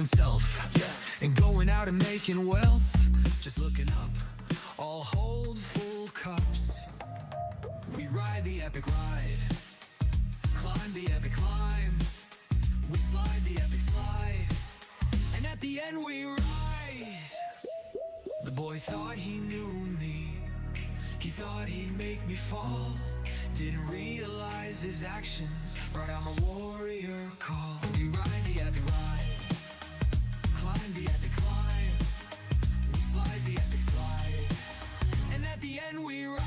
believe in self, yeah, and going out and making wealth. Just looking up, all hold full cups. We ride the epic ride, climb the epic climb. We slide the epic slide, and at the end we rise. The boy thought he knew me, he thought he'd make me fall. Didn't realize his actions brought out my warrior call. We ride the epic ride, climb the epic climb. We slide the epic slide, and at the end we rise.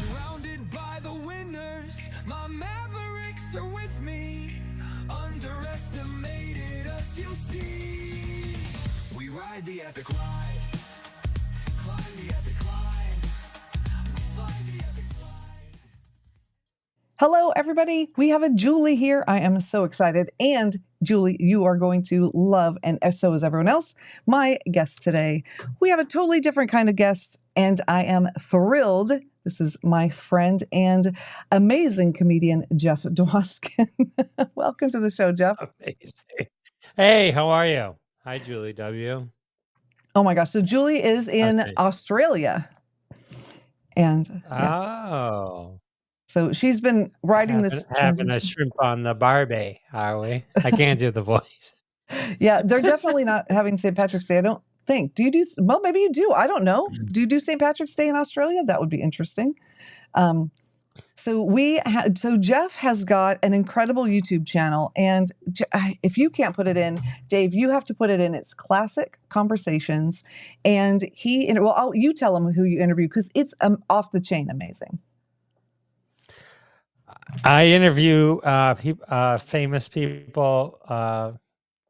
Surrounded by the winners, my mavericks are with me. Underestimated us, you'll see. We ride the epic ride, climb the epic climb. We slide the epic slide. Hello, everybody. We have a Julie here. I am so excited. And Julie, you are going to love, and so is everyone else, my guest today. We have a totally different kind of guest, and I am thrilled. This is my friend and amazing comedian, Jeff Dwoskin. Welcome to the show, Jeff. Amazing. Hey, how are you? Hi, Julie W. Oh my gosh. So Julie is in Okay. Australia. And Oh, so she's been writing this having a shrimp on the barbie, are we? I can't do the voice. Yeah, they're definitely not having St. Patrick's Day. I don't think. Do you do? Well, maybe you do. I don't know. Do you do St. Patrick's Day in Australia? That would be interesting. So Jeff has got an incredible YouTube channel, and if you can't put it in, Dave, you have to put it in. It's Classic Conversations, and you tell him who you interview because it's off the chain amazing. I interview famous people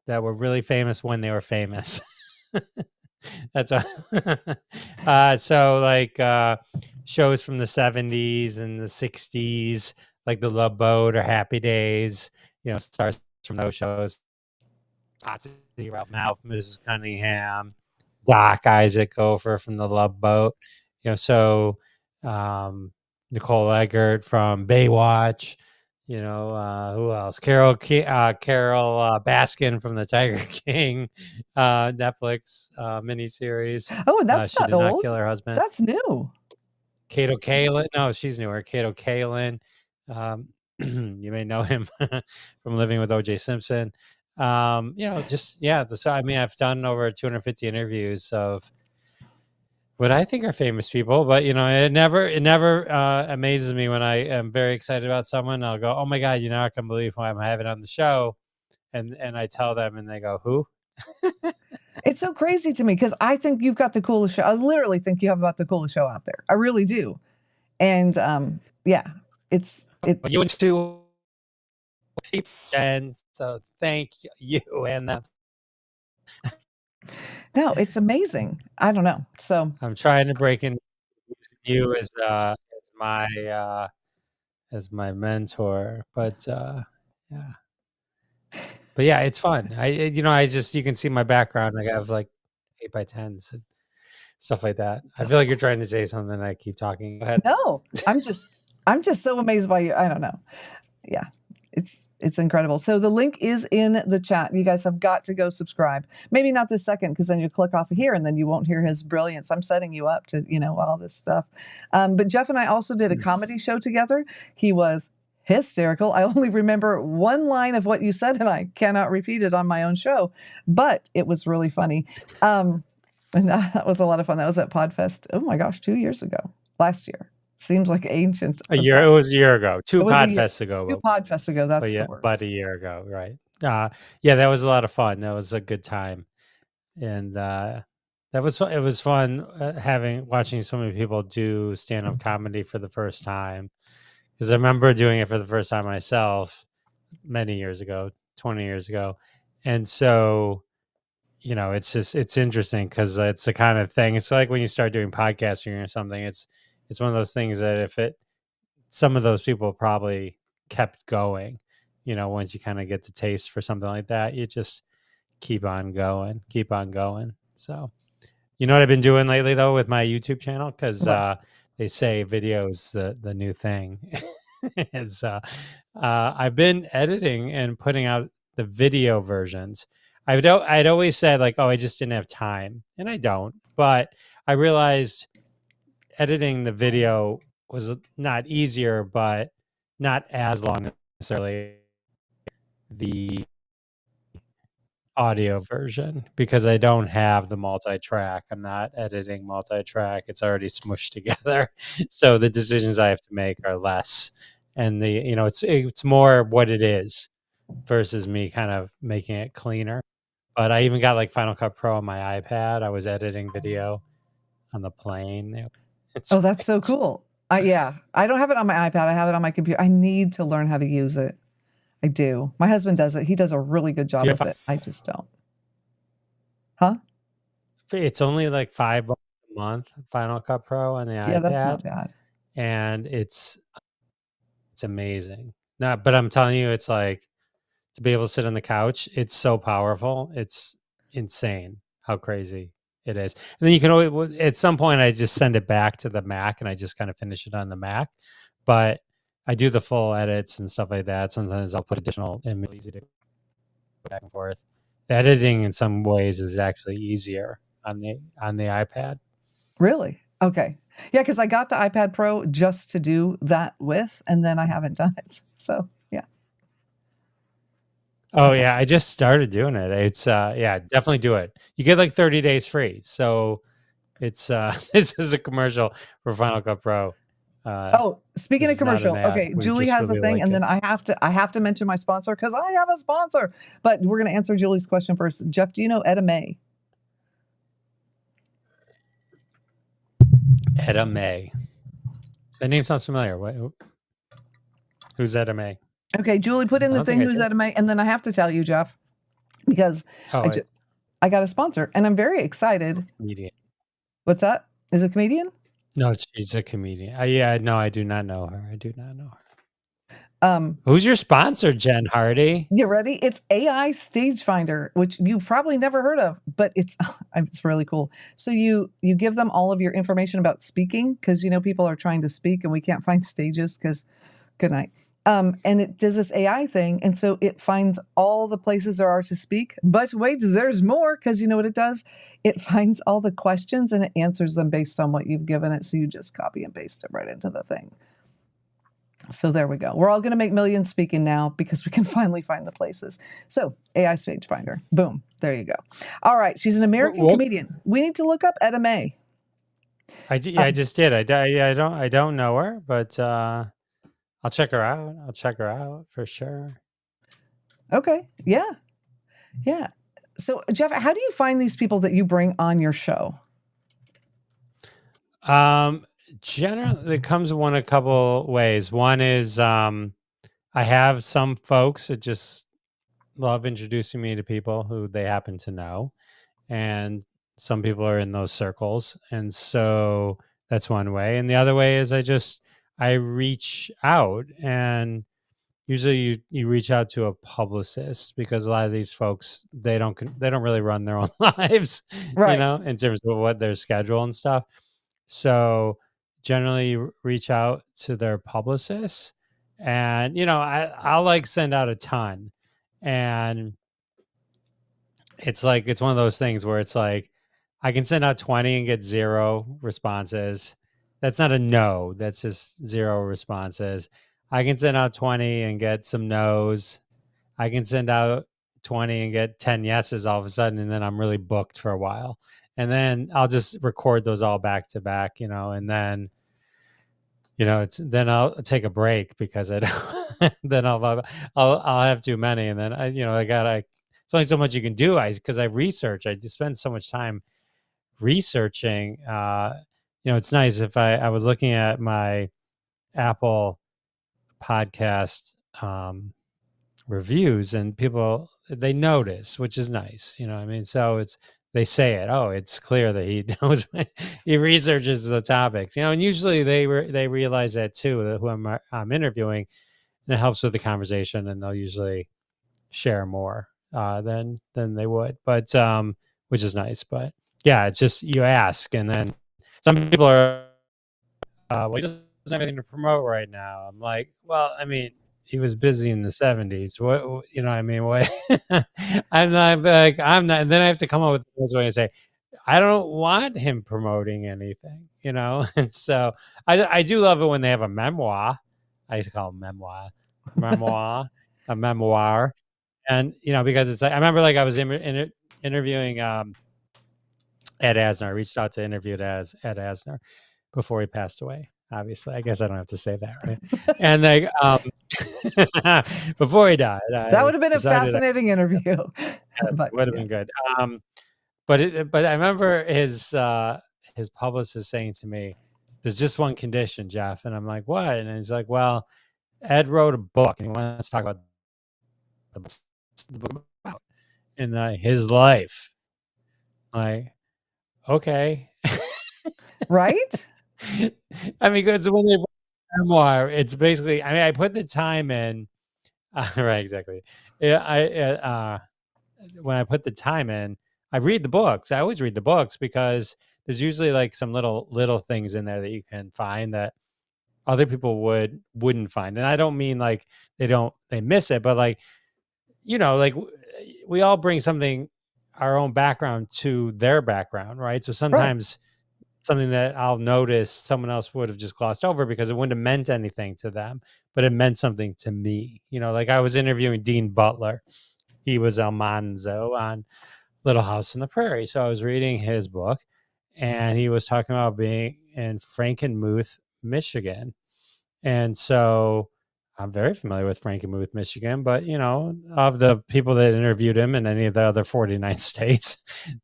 that were really famous when they were famous. That's so like shows from the 70s and the 60s, like The Love Boat or Happy Days, stars from those shows. Ralph Malph, Mrs. Cunningham, Doc Isaac Gopher from The Love Boat, so Nicole Eggert from Baywatch, who else? Carol Baskin from The Tiger King, Netflix miniseries. Oh, that's she not did old. not kill her husband. That's new. Kato Kalin. No, she's newer. Kato Kalin. You may know him from Living with O.J. Simpson. So I mean, I've done over 250 interviews of what I think are famous people, but it never amazes me when I am very excited about someone. I'll go, oh my God, I can't believe who I'm having on the show. And I tell them and they go, who? It's so crazy to me because I think you've got the coolest show. I literally think you have about the coolest show out there. I really do. And you too. And so thank you. And no, it's amazing. I don't know. So I'm trying to break in you as my mentor, but yeah. But yeah, it's fun. You can see my background. I have like 8x10s and stuff like that. I feel like you're trying to say something. I keep talking. Go ahead. No, I'm just so amazed by you. I don't know. Yeah, it's incredible. So the link is in the chat. You guys have got to go subscribe. Maybe not this second because then you click off of here and then you won't hear his brilliance. I'm setting you up to all this stuff. But Jeff and I also did a comedy show together. He was hysterical. I only remember one line of what you said, and I cannot repeat it on my own show, but it was really funny. And that was a lot of fun. That was at Podfest. Oh my gosh, 2 years ago, last year. Seems like ancient. It was a year ago. Two Podfests ago. That's the word. But a year ago, right? Yeah, that was a lot of fun. That was a good time, and it was fun watching so many people do stand-up comedy for the first time. Because I remember doing it for the first time myself many years ago, 20 years ago. And so, it's interesting because it's the kind of thing. It's like when you start doing podcasting or something, it's one of those things that some of those people probably kept going, once you kind of get the taste for something like that, you just keep on going. So, what I've been doing lately though with my YouTube channel? Because they say video is the new thing. is I've been editing and putting out the video versions. I'd always said like, oh, I just didn't have time, and I don't. But I realized editing the video was not easier, but not as long necessarily the audio version because I don't have the multi-track. I'm not editing multi-track. It's already smushed together. So the decisions I have to make are less. And it's more what it is versus me kind of making it cleaner. But I even got like Final Cut Pro on my iPad. I was editing video on the plane. Oh, that's so cool. Yeah, I don't have it on my iPad. I have it on my computer. I need to learn how to use it. I do. My husband does it. He does a really good job with it. I just don't. Huh? It's only like $5 a month, Final Cut Pro on the iPad. Yeah, that's not bad. And it's amazing. But I'm telling you, it's like to be able to sit on the couch, it's so powerful. It's insane how crazy it is. And then you can always, at some point, I just send it back to the Mac and I just kind of finish it on the Mac. But I do the full edits and stuff like that. Sometimes I'll put additional and easy to go back and forth. The editing in some ways is actually easier on the iPad. Really? Okay. Yeah, because I got the iPad Pro just to do that with, and then I haven't done it. So yeah. Oh yeah, I just started doing it. It's definitely do it. You get like 30 days free. So it's this is a commercial for Final Cut Pro. Speaking of commercial, okay, We Julie just has really a thing, like and it. then I have to mention my sponsor because I have a sponsor. But we're gonna answer Julie's question first. Jeff, do you know Etta May? Etta May. The name sounds familiar. Who's Etta May? Okay, Julie, put in the thing who's Etta May, and then I have to tell you, Jeff, because I got a sponsor, and I'm very excited. Comedian. What's that? Is it a comedian? No, she's a comedian. No, I do not know her. Who's your sponsor, Jen Hardy? You ready? It's AI Stage Finder, which you've probably never heard of, but it's really cool. So you give them all of your information about speaking because people are trying to speak and we can't find stages because good night. And it does this AI thing, and so it finds all the places there are to speak. But wait, there's more because you know what it does? It finds all the questions and it answers them based on what you've given it. So you just copy and paste it right into the thing. So there we go. We're all going to make millions speaking now because we can finally find the places. So AI Stage Finder. Boom. There you go. All right. She's an American comedian. We need to look up Etta May. I just did. I don't know her, but I'll check her out for sure. Okay. Yeah. Yeah. So Jeff, how do you find these people that you bring on your show? Generally, it comes a couple ways. One is I have some folks that just love introducing me to people who they happen to know, and some people are in those circles, and so that's one way. And the other way is I reach out, and usually you reach out to a publicist because a lot of these folks they don't really run their own lives, right? In terms of what their schedule and stuff. So generally you reach out to their publicists, and I'll like send out a ton, and it's one of those things where it's like I can send out 20 and get 0 responses. That's not a no, that's just 0 responses. I can send out 20 and get some no's. I can send out 20 and get 10 yeses all of a sudden, and then I'm really booked for a while. And then I'll just record those all back to back, and then then I'll take a break because I don't then I'll have too many, and then it's only so much you can do because I research. I just spend so much time researching. It's nice if I was looking at my Apple podcast reviews, and people they notice, which is nice. So they say it. Oh, it's clear that he knows. He researches the topics. And usually they realize that too. That who I'm interviewing, and it helps with the conversation, and they'll usually share more than they would. But which is nice. But yeah, it's just you ask, and then some people are. Well, he doesn't doesn't have anything to promote right now. I'm like, well, I mean, he was busy in the 70s. What you know, I mean, what I'm not like, I'm not, and then I have to come up with this way and say, I don't want him promoting anything, you know? And so I do love it when they have a memoir. I used to call them memoir, a memoir. And, you know, because it's like, I remember like I was interviewing Ed Asner. I reached out to interview Ed Asner before he passed away. Obviously, I guess I don't have to say that, right? And like before he died, That I would have been a decided fascinating interview. it But would have yeah. been good. But I remember his publicist saying to me, "There's just one condition, Jeff," and I'm like, "What?" And he's like, "Well, Ed wrote a book, and he wants to talk about the book about in his life." Like, okay. Right? I mean, because when they write a memoir, it's basically, I mean, I put the time in, right, exactly. Yeah, when I put the time in, I read the books. I always read the books because there's usually like some little things in there that you can find that other people wouldn't find. And I don't mean like they miss it, but like, you know, like we all bring something, our own background to their background, right? So Right. sometimes something that I'll notice someone else would have just glossed over because it wouldn't have meant anything to them, but it meant something to me. You know, like I was interviewing Dean Butler. He was Almanzo on Little House on the Prairie. So I was reading his book, and he was talking about being in Frankenmuth, Michigan. And so I'm very familiar with Frankenmuth, Michigan, but you know, of the people that interviewed him in any of the other 49 states,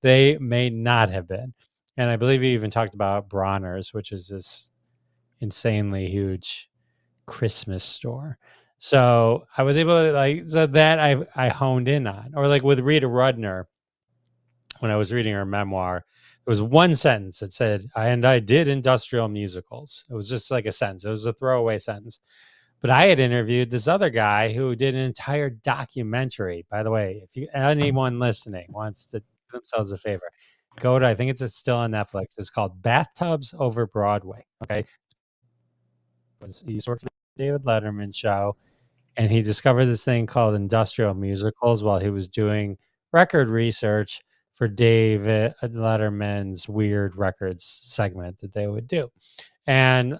they may not have been. And I believe he even talked about Bronner's, which is this insanely huge Christmas store. So I was able to like, so that I honed in on. Or like with Rita Rudner, when I was reading her memoir, there was one sentence that said, and I did industrial musicals. It was just like a sentence. It was a throwaway sentence. But I had interviewed this other guy who did an entire documentary. By the way, if anyone listening wants to do themselves a favor, go to, I think it's still on Netflix. It's called Bathtubs Over Broadway. Okay. He used to work for the David Letterman show, and he discovered this thing called industrial musicals while he was doing record research for David Letterman's Weird Records segment that they would do. And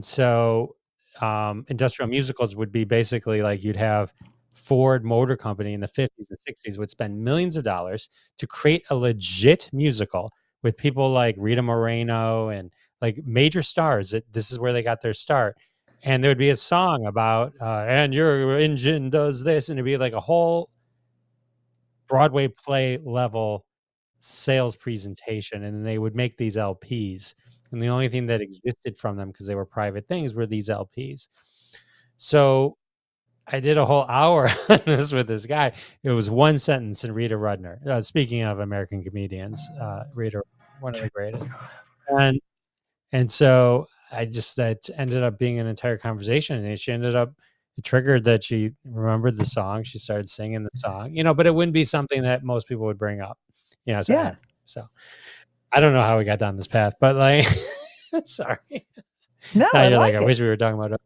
so industrial musicals would be basically like you'd have Ford Motor Company in the 50s and 60s would spend millions of dollars to create a legit musical with people like Rita Moreno and like major stars that this is where they got their start. And there would be a song about, and your engine does this. And it'd be like a whole Broadway play level sales presentation. And then they would make these LPs. And the only thing that existed from them, because they were private things, were these LPs. So I did a whole hour on this with this guy. It was one sentence in Rita Rudner. Speaking of American comedians, Rita, one of the greatest. And so that ended up being an entire conversation. And she ended up, it triggered that she remembered the song. She started singing the song, you know, but it wouldn't be something that most people would bring up, you know. So, Yeah. so I don't know how we got down this path, but like, sorry. No, Now I you're like like, I it. wish we were talking about it.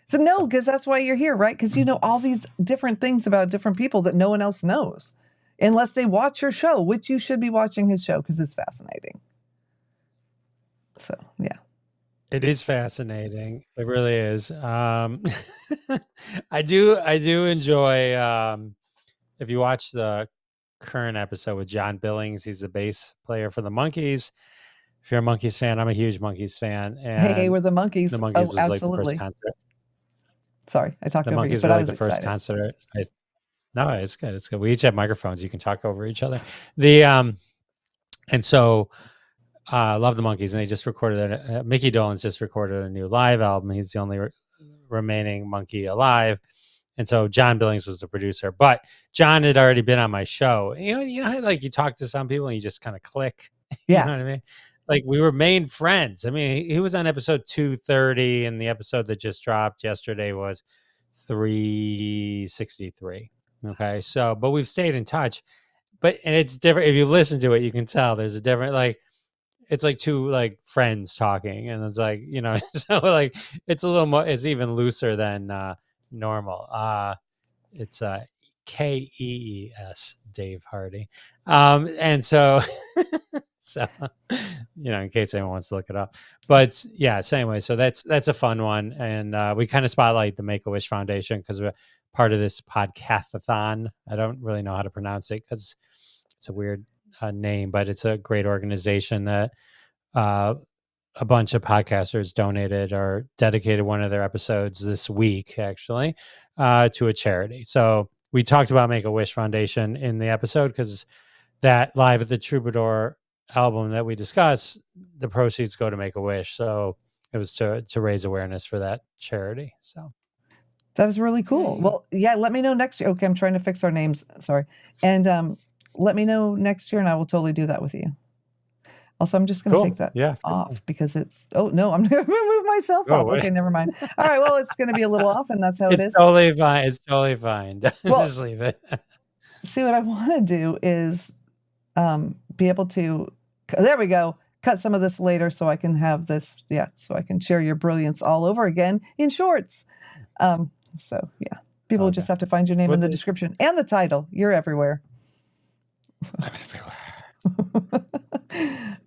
So no, because that's why you're here, right? Because you know all these different things about different people that no one else knows, unless they watch your show, which you should be watching his show because it's fascinating. So yeah. It is fascinating. It really is. I do enjoy, if you watch the current episode with John Billings, he's the bass player for the Monkees. If you're a Monkees fan, I'm a huge Monkees fan. Hey, And we're the monkeys. the Monkees Oh, was like the first absolutely. concert. Sorry, I talked The over you, Monkees but were I like was the first excited. concert. No, it's good. It's good. We each have microphones. You can talk over each other. And so I love the Monkees, and they just recorded Mickey Dolenz just recorded a new live album. He's the only remaining Monkey alive, and so John Billings was the producer. But John had already been on my show. You know, how, like you talk to some people and you just kind of click. You Yeah. know what I mean? Like we were main friends. I mean, he was on episode 230, and the episode that just dropped yesterday was 363. Okay, so but we've stayed in touch. And it's different if you listen to it. You can tell there's a different like it's like two like friends talking, and it's like, so like it's a little more, it's even looser than normal. It's Kees, Dave Hardy. And so so in case anyone wants to look it up. But yeah, so anyway, so that's a fun one. And we kind of spotlight the Make-A-Wish Foundation because we're part of this podcastathon. I don't really know how to pronounce it because it's a weird name, but it's a great organization that a bunch of podcasters donated or dedicated one of their episodes this week, actually, to a charity. So we talked about Make-A-Wish Foundation in the episode because that Live at the Troubadour album that we discussed, the proceeds go to Make-A-Wish. So it was to raise awareness for that charity. So that is really cool. Yay. Well, yeah, let me know next year. Okay, I'm trying to fix our names. Sorry. And let me know next year and I will totally do that with you. Also, I'm just going to Cool. take that Yeah. off because it's, oh no, I'm going to move myself off. wait. Okay, never mind. All right, well, it's going to be a little off and that's how it It's is. totally fine. It's totally fine. Well, Just leave it. See, what I want to do is be able to, there we go, cut some of this later so I can have this, so I can share your brilliance all over again in shorts. So yeah, people will just have to find your name in the description and the title. You're everywhere. I'm everywhere.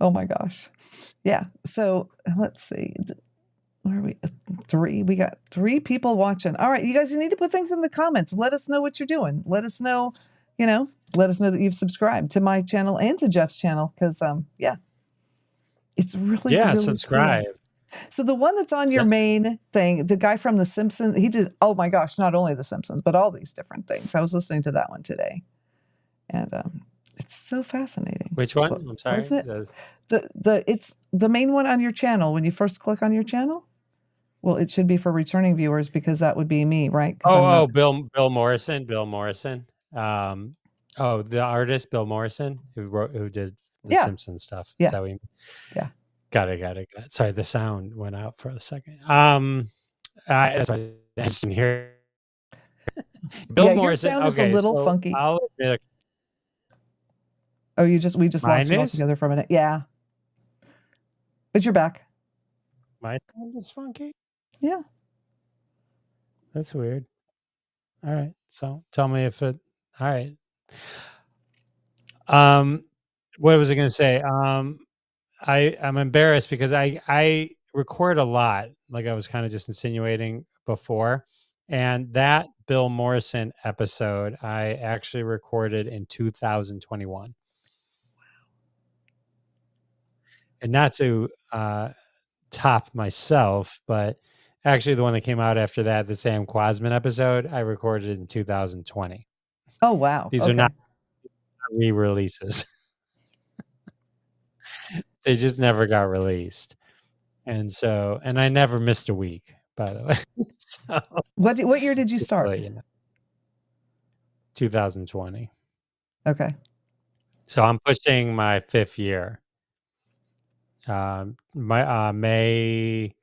Oh my gosh. Yeah. So let's see. Where are we? 3. We got 3 people watching. All right. You guys, you need to put things in the comments. Let us know what you're doing. Let us know, let us know that you've subscribed to my channel and to Jeff's channel. Cause it's really, really subscribe. Cool. So the one that's on your main thing, the guy from The Simpsons, he did, oh my gosh, not only The Simpsons, but all these different things. I was listening to that one today. And it's so fascinating. Which one? I'm sorry. Isn't it? It's the main one on your channel. When you first click on your channel, well, it should be for returning viewers because that would be me, right? Bill Morrison. Bill Morrison. The artist Bill Morrison who did the Simpsons stuff. Yeah. Is that what you mean? Yeah. Got it. Sorry, the sound went out for a second. That's why I just didn't hear. Bill Morrison. Your sound is a little funky. I'll admit we just lost you all together for a minute. Yeah. But you're back. My sound is funky? Yeah. That's weird. All right. So tell me if it all right. What was I gonna say? I'm embarrassed because I record a lot, like I was kind of just insinuating before. And that Bill Morrison episode I actually recorded in 2021. And not to top myself, but actually the one that came out after that, the Sam Quasman episode, I recorded in 2020. Oh, wow. These are not re-releases. They just never got released. And I never missed a week, by the way. So, what year did you start? 2020. Okay. So I'm pushing my 5th year. My May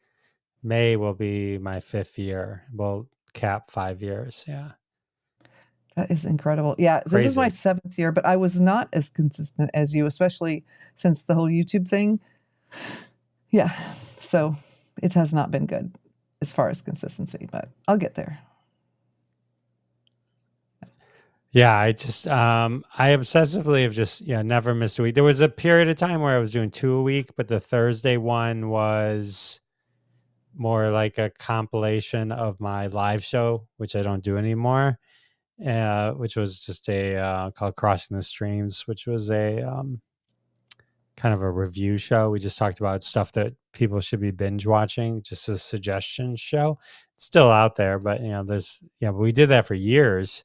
will be my 5th year. We'll cap 5 years. Yeah. That is incredible. Yeah. Crazy. This is my 7th year, but I was not as consistent as you, especially since the whole YouTube thing. Yeah. So it has not been good as far as consistency, but I'll get there. Yeah, I just I obsessively have just never missed a week. There was a period of time where I was doing 2 a week, but the Thursday one was more like a compilation of my live show, which I don't do anymore. Which was just a called Crossing the Streams, which was a kind of a review show. We just talked about stuff that people should be binge watching, just a suggestion show. It's still out there, but but we did that for years.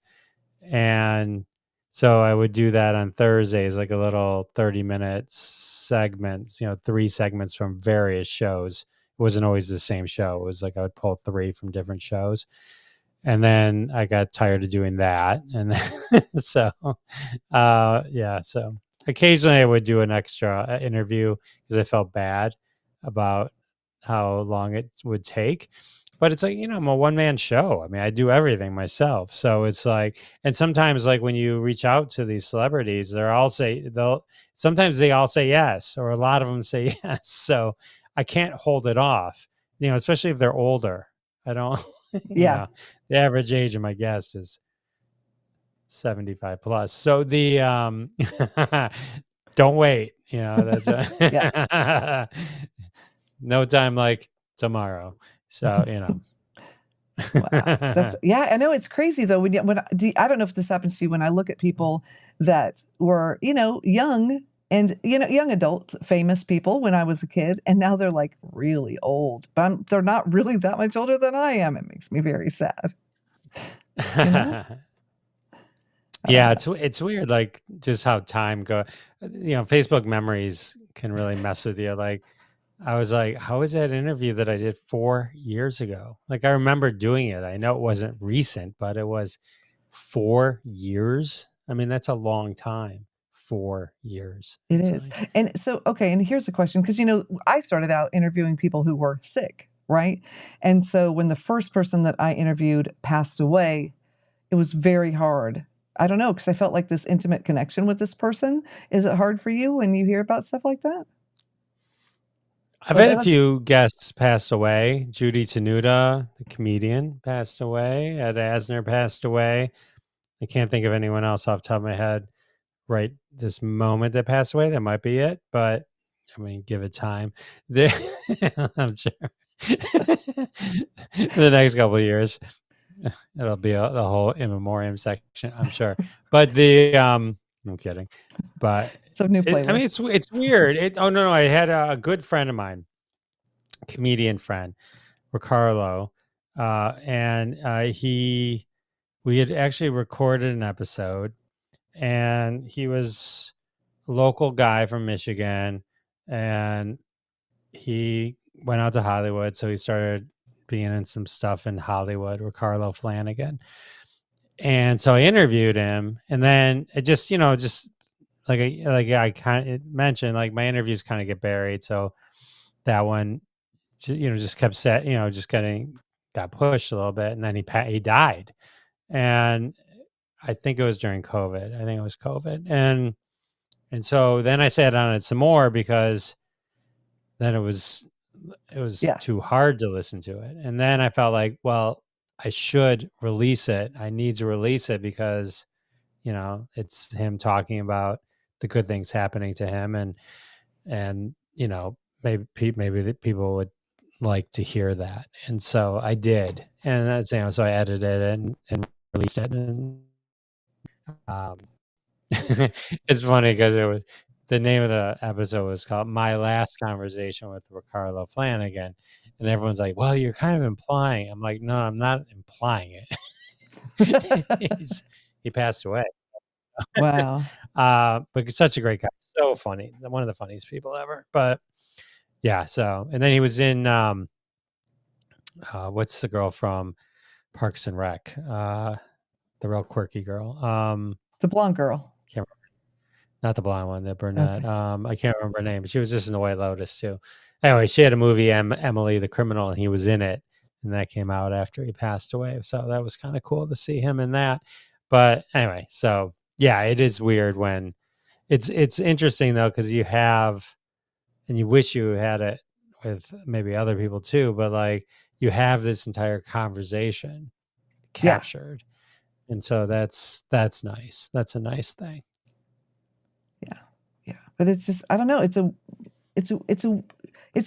And so I would do that on Thursdays, like a little 30-minute segments, 3 segments from various shows. It wasn't always the same show. It was like I would pull 3 from different shows. And then I got tired of doing that. And then, so occasionally I would do an extra interview because I felt bad about how long it would take. but it's like, I'm a one-man show. I mean, I do everything myself. So it's like, and sometimes like when you reach out to these celebrities, sometimes they all say yes, or a lot of them say yes. So I can't hold it off, especially if they're older. I don't, Yeah. the average age of my guest is 75 plus. So the, don't wait, that's no time like tomorrow. So, Wow. That's yeah, I know it's crazy though. I don't know if this happens to you when I look at people that were, young and young adults, famous people when I was a kid, and now they're like really old. But they're not really that much older than I am. It makes me very sad. You know? I don't Yeah, know. it's weird, like just how time go. Facebook memories can really mess with you. Like, I was like, how was that interview that I did 4 years ago? Like, I remember doing it. I know it wasn't recent, but it was 4 years. I mean, that's a long time. 4 years. It It's is. like, And so, okay, and here's a question because, I started out interviewing people who were sick, right? And so when the first person that I interviewed passed away, it was very hard. I don't know because I felt like this intimate connection with this person. Is it hard for you when you hear about stuff like that? I've But had a that's few guests pass away. Judy Tenuta, the comedian, passed away. Ed Asner passed away. I can't think of anyone else off the top of my head right this moment that passed away. That might be it, but I mean, give it time. I'm sure the next couple of years, it'll be the whole in memoriam section. I'm sure, but I'm kidding, but some new I mean, playlist. it's weird. Oh no, I had a good friend of mine, comedian friend, Ricardo, and we had actually recorded an episode, and he was a local guy from Michigan, and he went out to Hollywood, so he started being in some stuff in Hollywood, Ricardo Flanagan. And so I interviewed him, and then it just like I kind of mentioned, like my interviews kind of get buried, so that one, just kept just got pushed a little bit, and then he died, and I think it was during COVID. I think it was COVID, and so then I sat on it some more because then it was Yeah. too hard to listen to it. And then I felt like, well, I should release it. I need to release it because, it's him talking about the good things happening to him, and maybe the people would like to hear that. And so I did. And that's, so I edited it and released it. And um it's funny because the name of the episode was called "My Last Conversation with Ricardo Flanagan," and everyone's like, "Well, you're kind of implying." I'm like, "No, I'm not implying it." He passed away, Wow. but he's such a great guy, so funny, one of the funniest people ever. But yeah, so and then he was in what's the girl from Parks and Rec? The real quirky girl. The blonde girl. Can't Not the blonde one, the brunette. Okay. I can't remember her name, but she was just in the White Lotus too. Anyway, she had a movie, Emily the Criminal, and he was in it, and that came out after he passed away. So that was kind of cool to see him in that. But anyway, so yeah, it is weird when it's interesting though because you have, and you wish you had it with maybe other people too, but like you have this entire conversation Yeah. captured, and so that's nice. That's a nice thing. Yeah. Yeah. But it's just I don't know. It's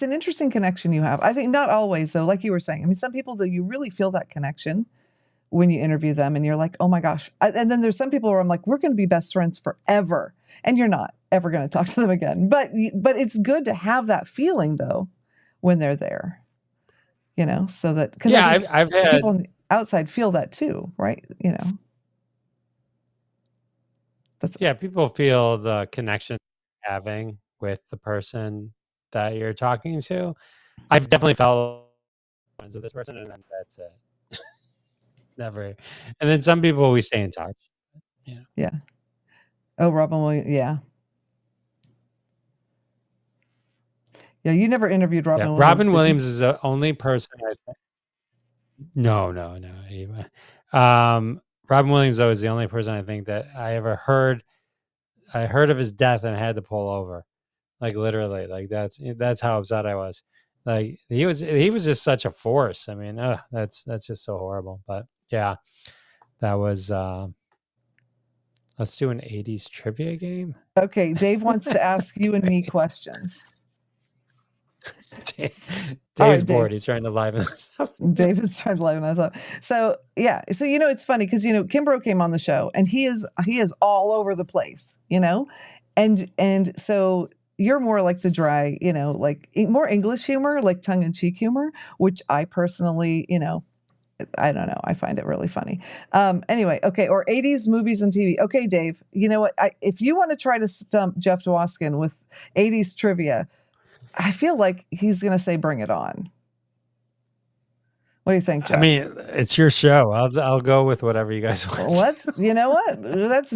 an interesting connection you have. I think not always though, like you were saying. I mean, some people do you really feel that connection when you interview them and you're like, oh my gosh. And then there's some people where I'm like, we're going to be best friends forever. And you're not ever going to talk to them again. But it's good to have that feeling though when they're there, so that because I Yeah, think I've people had on the outside feel that too, right? That's Yeah, people feel the connection having with the person that you're talking to. I've definitely felt friends with this person, and then that's it. Never. And then some people we stay in touch. Yeah. yeah. Oh, Robin Williams. Yeah. Yeah. You never interviewed Yeah. Robin Williams, Robin did you? Williams is the only person I think. No. Robin Williams though is the only person I think that I ever heard. I heard of his death and had to pull over, like literally. Like that's how upset I was. Like he was just such a force. I mean, that's just so horrible. But yeah, that was. Let's do an '80s trivia game. Okay, Dave wants to ask you and me questions. Dave's Dave. bored. He's trying to liven us up. Dave is trying to liven us up. So yeah, so it's funny because Kimbrough came on the show and he is all over the place, and so you're more like the dry, like more English humor, like tongue in cheek humor, which I personally, I don't know. I find it really funny. Anyway, okay, or 80s movies and TV. Okay, Dave, you know what? If you want to try to stump Jeff Dwoskin with 80s trivia, I feel like he's going to say, "Bring it on." What do you think, Jeff? I mean, it's your show. I'll go with whatever you guys want. Let's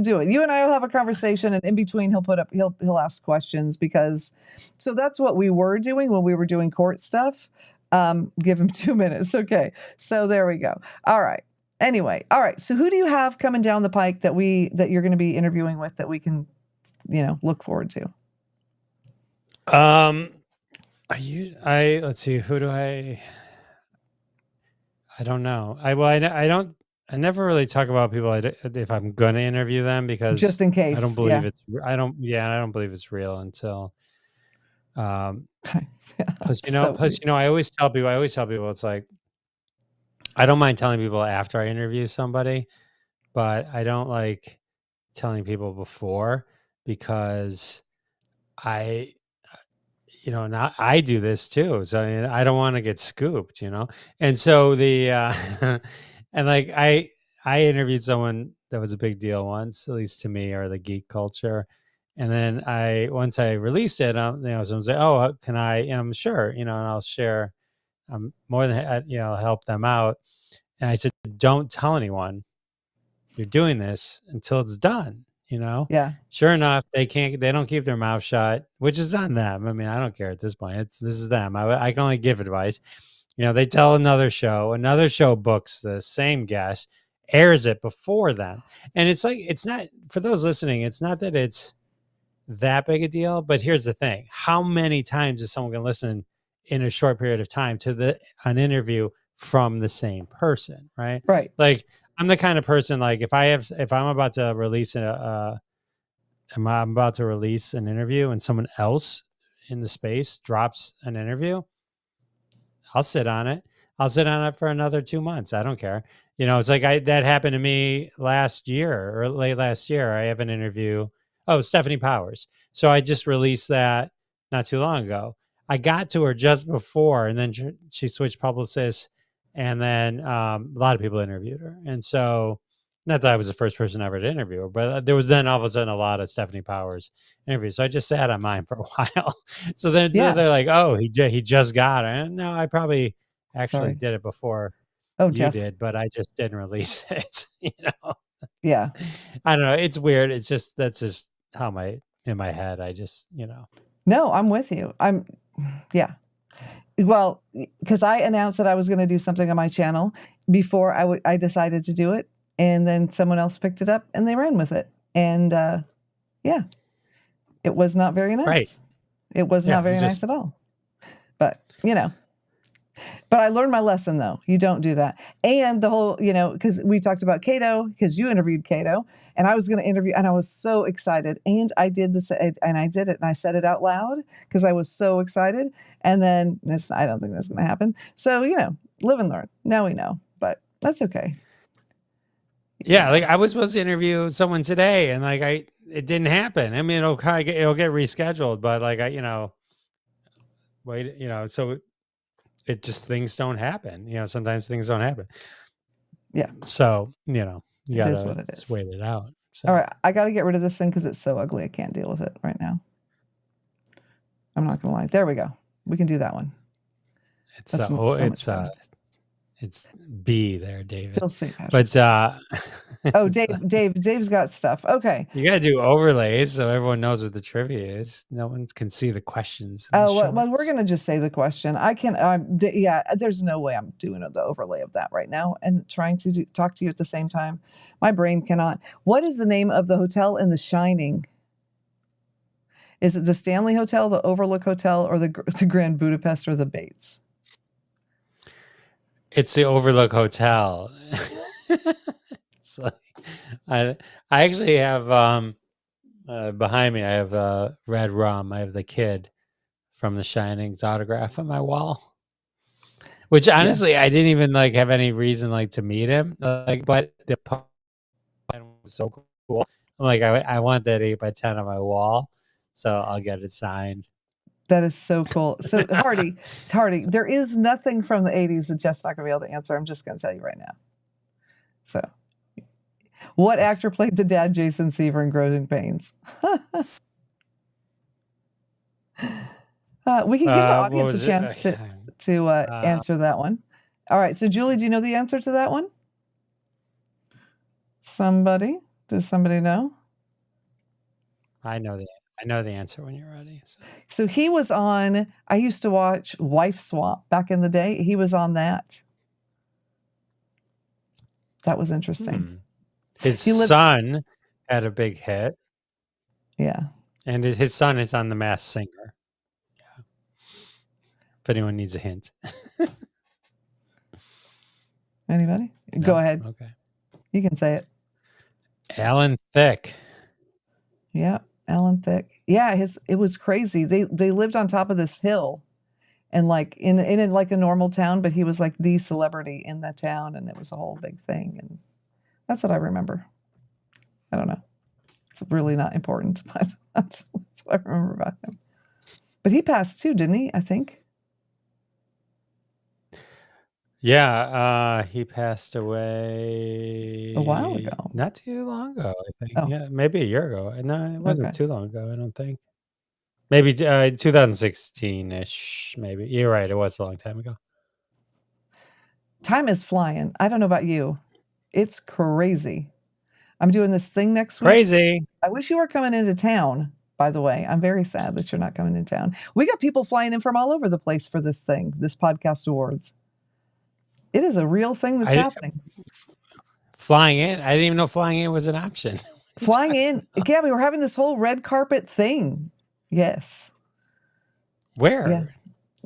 do it. You and I will have a conversation, and in between, he'll ask questions because, so that's what we were doing when we were doing court stuff. Give him 2 minutes. Okay. So there we go. All right. Anyway. All right. So who do you have coming down the pike that you're going to be interviewing with that we can, look forward to? Let's see. Who do I don't know. I never really talk about people if I'm going to interview them because just in case. I don't believe I don't believe it's real until, plus, I always tell people, it's like, I don't mind telling people after I interview somebody, but I don't like telling people before because now I do this too. So I don't want to get scooped, And so and like I interviewed someone that was a big deal once, at least to me, or the geek culture. And then once I released it, someone say, "Oh, can I?" And I'm sure, and I'll share. I'm more than help them out. And I said, "Don't tell anyone you're doing this until it's done." Yeah. Sure enough, they don't keep their mouth shut, which is on them. I mean, I don't care at this point. This is them. I can only give advice. They tell another show books the same guest, airs it before them. And it's like, it's not, for those listening, it's not that it's that big a deal, but here's the thing. How many times is someone going to listen in a short period of time to an interview from the same person? Right. Right. Like, I'm the kind of person, like if I'm about to release I'm about to release an interview and someone else in the space drops an interview, I'll sit on it. I'll sit on it for another 2 months. I don't care. It's like that happened to me last year or late last year. I have an interview. Oh, Stephanie Powers. So I just released that not too long ago. I got to her just before, and then she switched publicists, and then a lot of people interviewed her. And so, not that I was the first person ever to interview her, but there was then all of a sudden a lot of Stephanie Powers interviews. So I just sat on mine for a while. So then they're like, "Oh, he just got her." And no, I probably actually did it before you Jeff did, but I just didn't release it. Yeah. I don't know. It's weird. It's just, that's just how in my head, I just, No, I'm with you. Yeah. Well, because I announced that I was going to do something on my channel before I decided to do it. And then someone else picked it up and they ran with it. And yeah, it was not very nice. Right. It was not very nice at all. But, but I learned my lesson though. You don't do that. And the whole, because we talked about Cato, because you interviewed Cato, and I was going to interview, and I was so excited. And I did this, and I did it, and I said it out loud because I was so excited. And then I don't think that's going to happen. So, live and learn. Now we know, but that's okay. Yeah, like I was supposed to interview someone today, and like it didn't happen. I mean, it'll get rescheduled, but like so it just, things don't happen. Sometimes things don't happen. Yeah. So you gotta is what it is. Just wait it out. So. All right, I got to get rid of this thing because it's so ugly. I can't deal with it right now. I'm not gonna lie. There we go. We can do that one. It's B there, David. Still St. But Oh, It's like, Dave's got stuff. Okay. you got to do overlays so everyone knows what the trivia is. No one can see the questions in the Oh, well, we're shorts. going to just say the question. I can, yeah, there's no way I'm doing the overlay of that right now and trying to talk to you at the same time. My brain cannot. What is the name of the hotel in The Shining? Is it the Stanley Hotel, the Overlook Hotel, or the Grand Budapest, or the Bates? It's the Overlook Hotel. It's like, I actually have behind me. I have red rum. I have the kid from The Shining's autograph on my wall. Which Yeah. honestly, I didn't even like have any reason like to meet him. Like, but the plan was so cool. I'm like, I want that 8x10 on my wall, so I'll get it signed. That is so cool. So Hardy, there is nothing from the 80s that Jeff's not going to be able to answer. I'm just going to tell you right now. So, what actor played the dad Jason Seaver in Growing Pains? We can give the What audience was a it? chance to answer that one. All right. So, Julie, do you know the answer to that one? Somebody? Does somebody know? I know the answer when you're ready. So he was on, I used to watch Wife Swap back in the day. He was on that. That was interesting. His son had a big hit. Yeah. And his son is on The Masked Singer. Yeah. If anyone needs a hint. Anybody? No? Go ahead. Okay. You can say it. Alan Thicke. Yeah, Alan Thicke. Yeah, it was crazy. They lived on top of this hill, and like in like a normal town, but he was like the celebrity in that town, and it was a whole big thing. And that's what I remember. I don't know. It's really not important, but that's what I remember about him. But he passed too, didn't he? I think. Yeah, he passed away A while ago. Not too long ago, I think. Oh. Yeah, maybe a year ago. No, it wasn't Okay. too long ago, I don't think. Maybe 2016-ish, maybe. You're right, it was a long time ago. Time is flying. I don't know about you. It's crazy. I'm doing this thing next week. Crazy. I wish you were coming into town, by the way. I'm very sad that you're not coming into town. We got people flying in from all over the place for this thing, this podcast awards. It is a real thing that's happening. Flying in? I didn't even know flying in was an option. Flying in? Yeah, we were having this whole red carpet thing. Yes. Where? Yeah.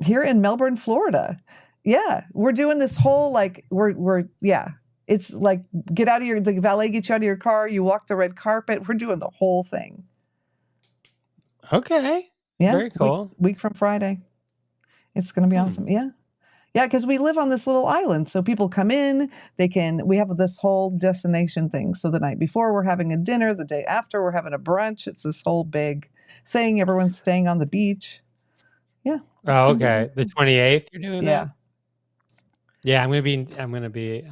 Here in Melbourne, Florida. Yeah. We're doing this whole like yeah. It's like the valet gets you out of your car, you walk the red carpet. We're doing the whole thing. Okay. Yeah. Very cool. Week from Friday. It's going to be awesome. Yeah. Yeah, because we live on this little island. So people come in, we have this whole destination thing. So the night before we're having a dinner, the day after we're having a brunch. It's this whole big thing. Everyone's staying on the beach. Yeah. Oh, okay. The 28th you're doing that? Yeah, I'm gonna be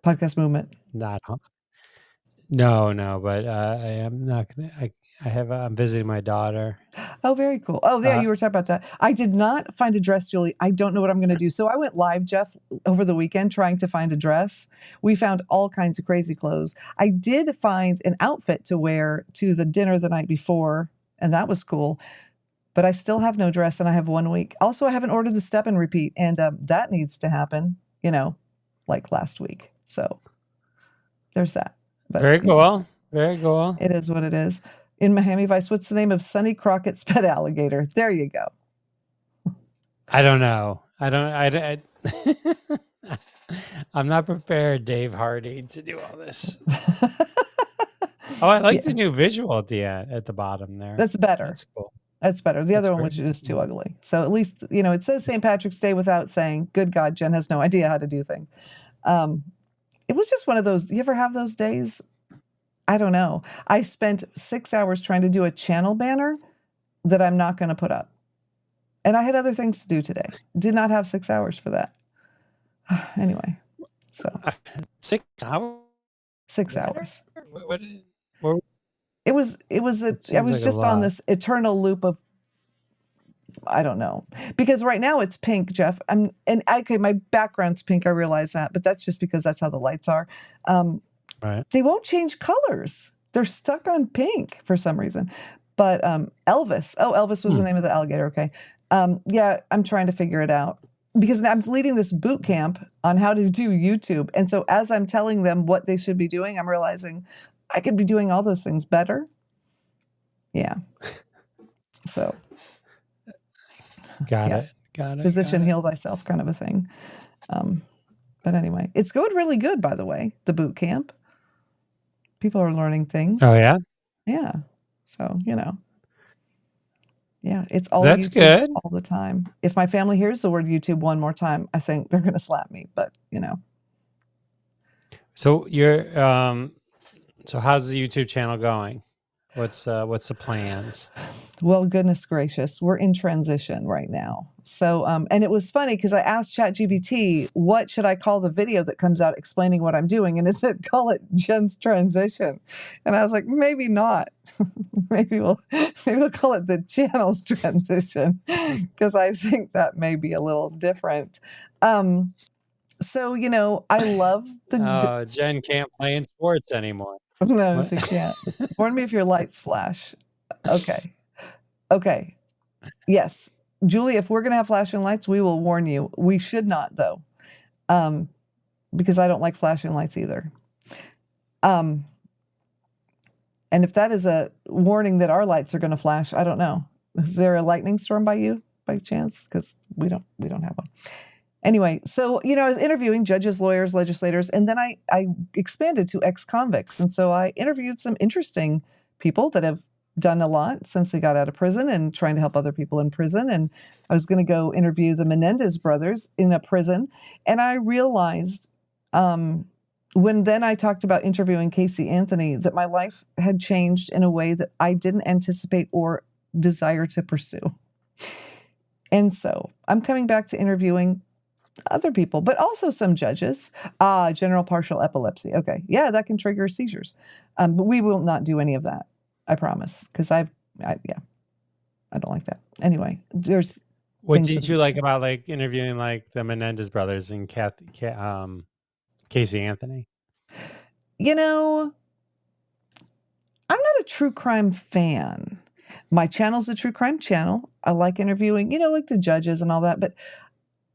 Podcast Movement. Not no, but I am not gonna I'm visiting my daughter. Oh, very cool. Oh, yeah, you were talking about that. I did not find a dress, Julie. I don't know what I'm going to do. So I went live, Jeff, over the weekend trying to find a dress. We found all kinds of crazy clothes. I did find an outfit to wear to the dinner the night before, and that was cool. But I still have no dress, and I have 1 week. Also, I haven't ordered the step and repeat, and that needs to happen, like last week. So there's that. But, very cool. Very cool. It is what it is. In Miami Vice, what's the name of Sonny Crockett's pet alligator? There you go. I don't know. I'm not prepared, Dave Hardy, to do all this. I like the new visual at the bottom there. That's better. That's cool. That's better. The other one was just too ugly. So at least, it says St. Patrick's Day without saying, good God, Jen has no idea how to do things. It was just one of those, you ever have those days? I don't know. I spent 6 hours trying to do a channel banner that I'm not going to put up. And I had other things to do today. Did not have 6 hours for that. Anyway, so 6 hours. 6 hours. What I was just on this eternal loop of I don't know, because right now it's pink, Jeff. Okay, my background's pink. I realize that, but that's just because that's how the lights are. Right. They won't change colors. They're stuck on pink for some reason. But Elvis. Oh, Elvis was the name of the alligator. Okay. Yeah, I'm trying to figure it out because I'm leading this boot camp on how to do YouTube. And so as I'm telling them what they should be doing, I'm realizing I could be doing all those things better. Yeah. So Got yeah. it. Got it. Physician got it. heal thyself kind of a thing. But anyway, it's going really good, by the way, the boot camp. People are learning things. Oh yeah. Yeah. So, yeah, it's all That's YouTube good. all the time. If my family hears the word YouTube one more time, I think they're going to slap me, but So so how's the YouTube channel going? What's the plans? Well, goodness gracious, we're in transition right now. So, and it was funny because I asked ChatGPT, what should I call the video that comes out explaining what I'm doing? And it said, call it Jen's Transition. And I was like, maybe not. maybe we'll call it the channel's transition because I think that may be a little different. So, I love the. Jen can't play in sports anymore. No, What? she can't. Warn me if your lights flash. Okay. Okay. Yes. Julie, if we're going to have flashing lights, we will warn you. We should not, though, because I don't like flashing lights either. And if that is a warning that our lights are going to flash, I don't know. Is there a lightning storm by you, by chance? Because we don't have one. Anyway, so, I was interviewing judges, lawyers, legislators, and then I expanded to ex-convicts. And so I interviewed some interesting people that have done a lot since they got out of prison and trying to help other people in prison. And I was going to go interview the Menendez brothers in a prison. And I realized when then I talked about interviewing Casey Anthony that my life had changed in a way that I didn't anticipate or desire to pursue. And so I'm coming back to interviewing other people, but also some judges. General partial epilepsy. Okay. Yeah, that can trigger seizures. But we will not do any of that. I promise. Because I don't like that. Anyway, there's. What did you like about interviewing the Menendez brothers and Casey Anthony? I'm not a true crime fan. My channel's a true crime channel. I like interviewing, like the judges and all that. But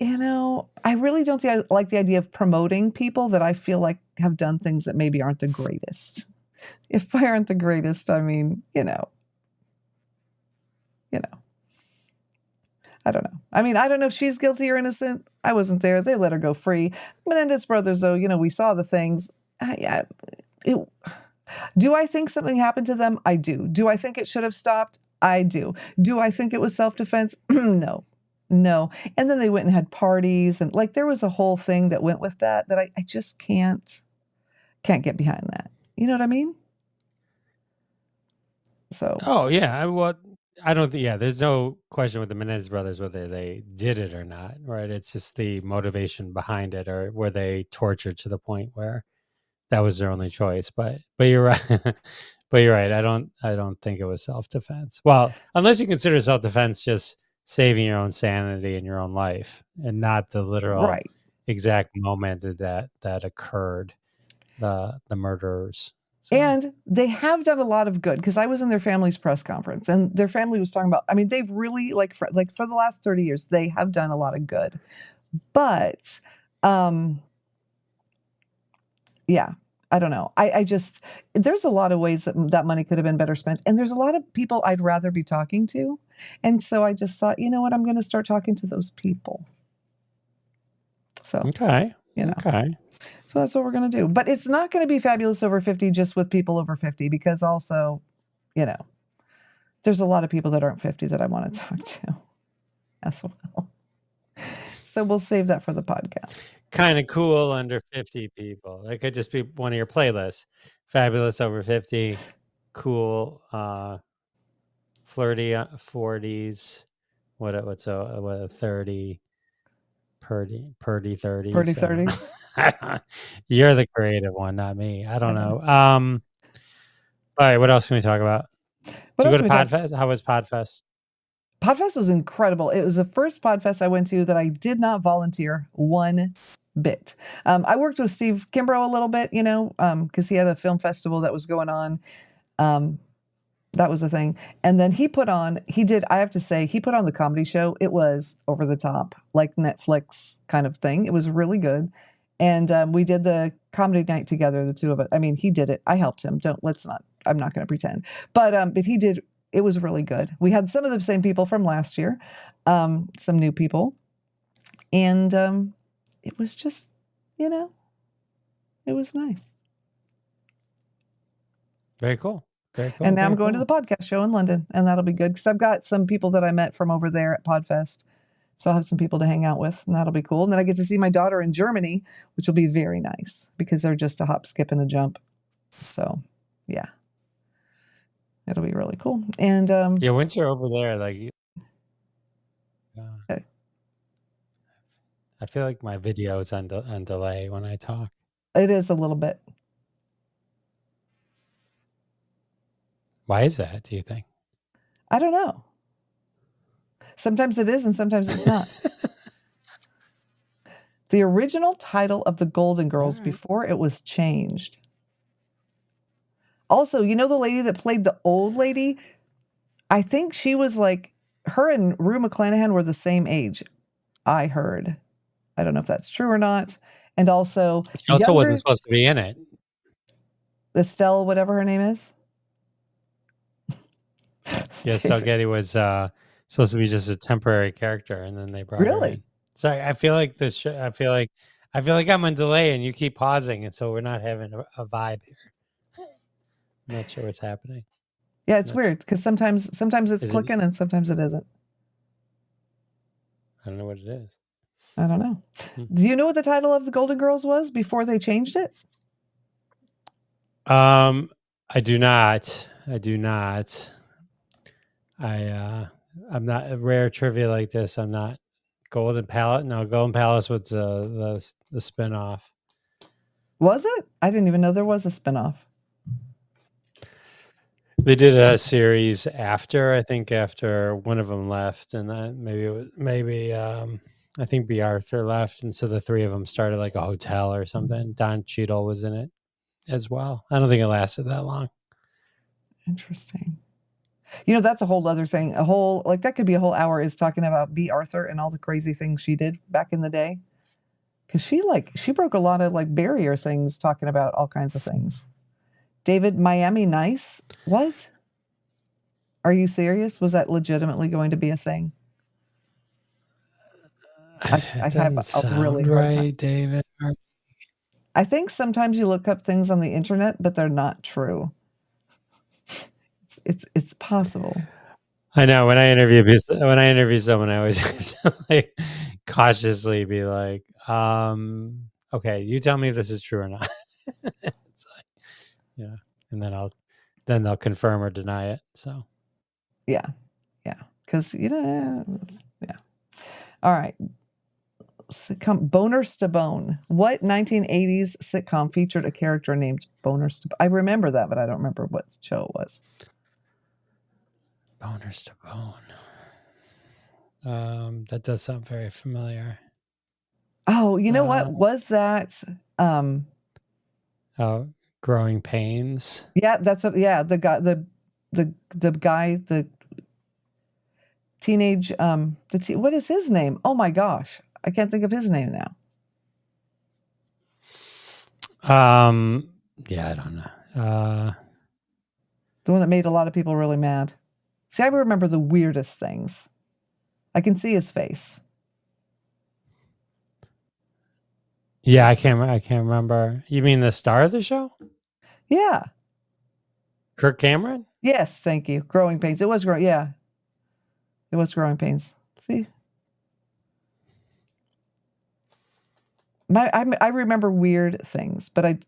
I really don't like the idea of promoting people that I feel like have done things that maybe aren't the greatest. If I aren't the greatest, I mean, I don't know. I mean, I don't know if she's guilty or innocent. I wasn't there. They let her go free. Menendez brothers, though, we saw the things. Do I think something happened to them? I do. Do I think it should have stopped? I do. Do I think it was self-defense? No. And then they went and had parties and there was a whole thing that went with that I just can't get behind that. You know what I mean? So. Oh yeah. I don't think, there's no question with the Menendez brothers whether they did it or not, right? It's just the motivation behind it, or were they tortured to the point where that was their only choice? But you're right. But you're right. I don't think it was self-defense. Well, unless you consider self-defense just saving your own sanity in your own life and not the literal exact moment that occurred, the murderers. So. And they have done a lot of good because I was in their family's press conference and their family was talking about, they've really for the last 30 years, they have done a lot of good. But, yeah, I don't know. I just, there's a lot of ways that money could have been better spent. And there's a lot of people I'd rather be talking to. And so I just thought, you know what, I'm going to start talking to those people. So, okay. Okay. So that's what we're going to do. But it's not going to be Fabulous Over 50 just with people over 50, because also, there's a lot of people that aren't 50 that I want to talk to as well. So we'll save that for the podcast. Kind of cool under 50 people. That could just be one of your playlists. Fabulous Over 50, cool, flirty 40s, what 30, purdy 30s. Purdy 30s. You're the creative one, not me. I don't know. All right, what else can we talk about? Did you go to Podfest? How was Podfest? Podfest was incredible. It was the first Podfest I went to that I did not volunteer one bit. I worked with Steve Kimbrough a little bit, because he had a film festival that was going on. That was the thing. And then I have to say, he put on the comedy show. It was over the top, like Netflix kind of thing. It was really good. And we did the comedy night together, the two of us. I mean, he did it. I helped him. I'm not going to pretend. But he did, it was really good. We had some of the same people from last year, some new people. And it was just, it was nice. Very cool. Very cool. And now I'm going to the podcast show in London, and that'll be good because I've got some people that I met from over there at Podfest. So I'll have some people to hang out with, and that'll be cool. And then I get to see my daughter in Germany, which will be very nice because they're just a hop, skip, and a jump. So, yeah. It'll be really cool. And yeah, once you're over there, like, okay. I feel like my video is on delay when I talk. It is a little bit. Why is that, do you think? I don't know. Sometimes it is and sometimes it's not. The original title of the Golden Girls before it was changed. Also, the lady that played the old lady, I think she was like, her and Rue McClanahan were the same age, I heard. I don't know if that's true or not. And also, she also wasn't supposed to be in it. Estelle, whatever her name is. Yeah, Estelle Getty was supposed to be just a temporary character, and then they brought her in. So I feel like this. I feel like I'm on delay, and you keep pausing, and so we're not having a vibe here. I'm not sure what's happening. Yeah, it's weird because sometimes it's clicking and sometimes it isn't. I don't know what it is. I don't know. Do you know what the title of the Golden Girls was before they changed it? I do not. I'm not a rare trivia like this. I'm not. Golden Palace. No, Golden Palace was the spinoff. Was it? I didn't even know there was a spinoff. They did a series after one of them left, and then maybe I think B. Arthur left, and so the three of them started like a hotel or something. Don Cheadle was in it as well. I don't think it lasted that long. Interesting. That's a whole other thing. That could be a whole hour is talking about B. Arthur and all the crazy things she did back in the day. Because she broke a lot of barrier things talking about all kinds of things. David, Miami Nice was? Are you serious? Was that legitimately going to be a thing? I have a really hard time. Right, David. I think sometimes you look up things on the internet, but they're not true. It's possible. I know when I interview someone, I always cautiously be like, okay, you tell me if this is true or not. It's like, and then they'll confirm or deny it. So yeah, because All right. Sitcom Boners to Bone. What 1980s sitcom featured a character named Boners to Bone? I remember that, but I don't remember what show it was. Boners to Bone. That does sound very familiar. Oh, you know what? Was that Growing Pains? Yeah, that's what the guy, the teenage what is his name? Oh my gosh. I can't think of his name now. Yeah, I don't know. The one that made a lot of people really mad. See, I remember the weirdest things. I can see his face. Yeah, I can't remember. You mean the star of the show? Yeah. Kirk Cameron? Yes, thank you. Growing Pains. It was Growing Pains. See? I remember weird things, but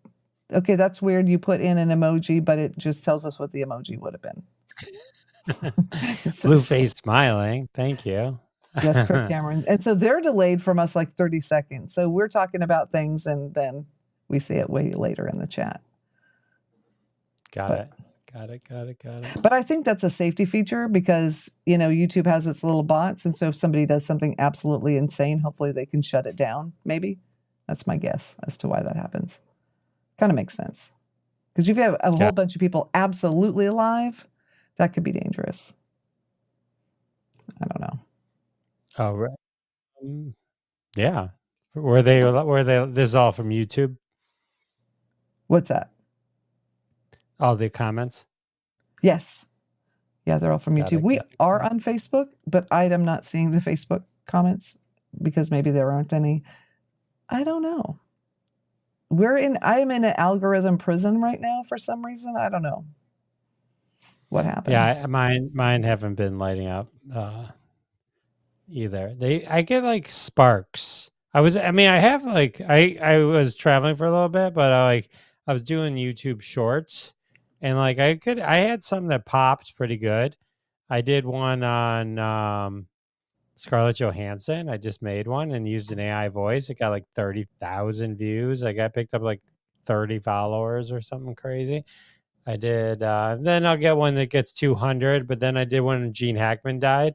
okay, that's weird. You put in an emoji, but it just tells us what the emoji would have been. Blue face smiling. Thank you. Yes, Kirk Cameron. And so they're delayed from us like 30 seconds. So we're talking about things and then we see it way later in the chat. Got it. Got it. But I think that's a safety feature because, YouTube has its little bots. And so if somebody does something absolutely insane, hopefully they can shut it down. Maybe that's my guess as to why that happens. Kind of makes sense. Because if you have a whole bunch of people absolutely alive, that could be dangerous. I don't know. Oh, right. Yeah. Were they, this is all from YouTube? What's that? All the comments? Yes. Yeah, they're all from YouTube. We are got it. on Facebook, but I am not seeing the Facebook comments because maybe there aren't any. I don't know. I am in an algorithm prison right now for some reason. I don't know what happened. Yeah, mine haven't been lighting up either. I get like sparks. I was traveling for a little bit, but I was doing YouTube shorts, and like I had some that popped pretty good. I did one on Scarlett Johansson. I just made one and used an AI voice. It got like 30,000 views. I picked up like 30 followers or something crazy. I did. Then I'll get one that gets 200, but then I did one when Gene Hackman died,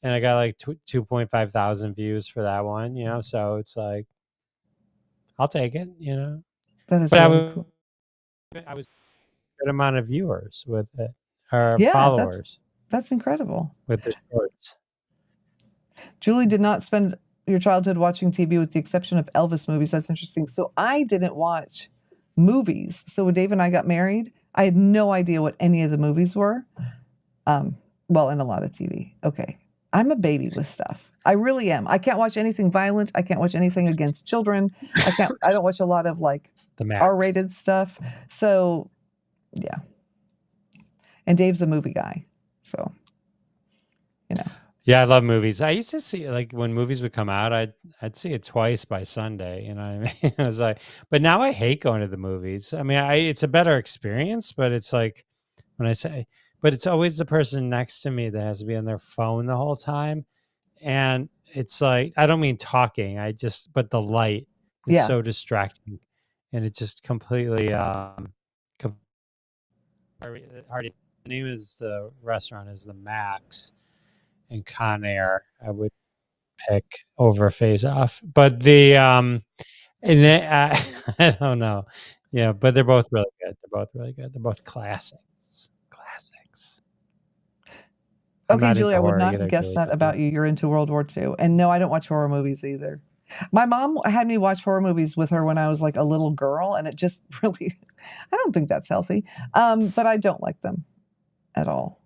and I got like 2.5 thousand views for that one. So it's like, I'll take it. That is But really cool. I was a good amount of viewers with it, or Yeah, followers that's incredible. with the shorts. Julie did not spend your childhood watching TV with the exception of Elvis movies. That's interesting. So I didn't watch movies. So when Dave and I got married, I had no idea what any of the movies were. Well, and a lot of TV. Okay. I'm a baby with stuff. I really am. I can't watch anything violent. I can't watch anything against children. I don't watch a lot of like R-rated stuff. So yeah. And Dave's a movie guy. So, Yeah, I love movies. I used to see, like, when movies would come out, I'd see it twice by Sunday. You know what I mean? I was like, but now I hate going to the movies. I mean, it's a better experience, but it's like but it's always the person next to me that has to be on their phone the whole time, and it's like, I don't mean talking. But the light is so distracting, and it just completely the name is the restaurant is the Max in Con Air. I would pick over Face Off, but I don't know. Yeah, but they're both really good. They're both classics. Okay, Julie, I would not have guessed that about you. You're into World War II. And no, I don't watch horror movies either. My mom had me watch horror movies with her when I was like a little girl, and it just really, I don't think that's healthy. But I don't like them at all,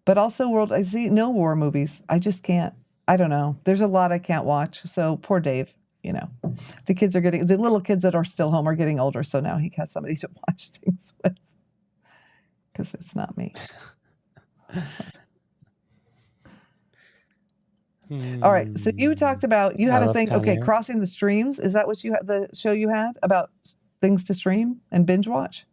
But also I see no war movies. I just can't. I don't know. There's a lot I can't watch. So poor Dave, the little kids that are still home are getting older. So now he has somebody to watch things with because it's not me. All right. So you talked about, you had a thing. Okay. Crossing the Streams. Is that what the show you had about things to stream and binge watch?